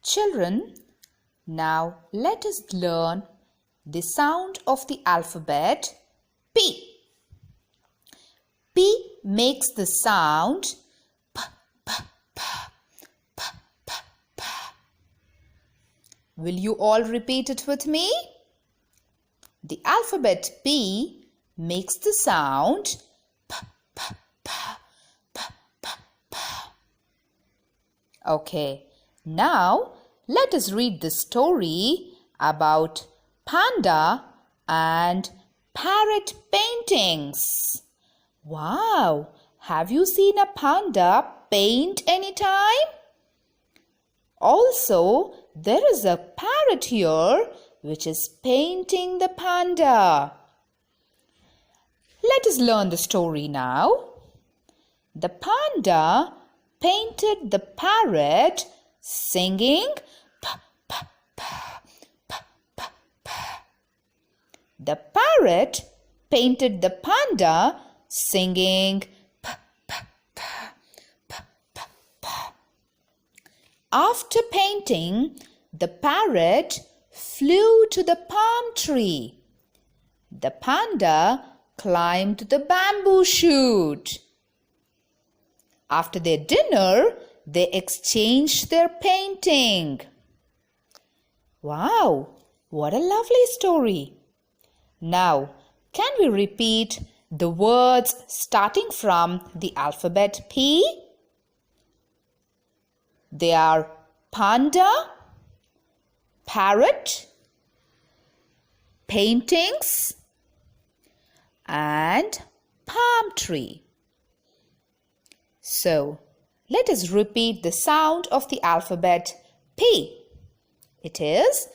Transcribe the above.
Children, now let us learn the sound of the alphabet P. P makes the sound P, P, P, P, P, P. Will you all repeat it with me? The alphabet P makes the sound P, P, P, P, P, P. Okay, now let us read the story about Panda and parrot paintings. Wow! Have you seen a panda paint anytime? Also, there is a parrot here which is painting the panda. Let us learn the story now. The panda painted the parrot singing pa, pa, pa, pa, pa, pa. The parrot painted the panda singing pa, pa, pa, pa, pa, pa. After painting, the parrot flew to the palm tree. The panda climbed the bamboo shoot. After their dinner, they exchanged their painting. Wow, what a lovely story. Now, can we repeat the words starting from the alphabet P? They are panda, parrot, paintings, and palm tree. So, let us repeat the sound of the alphabet P. It is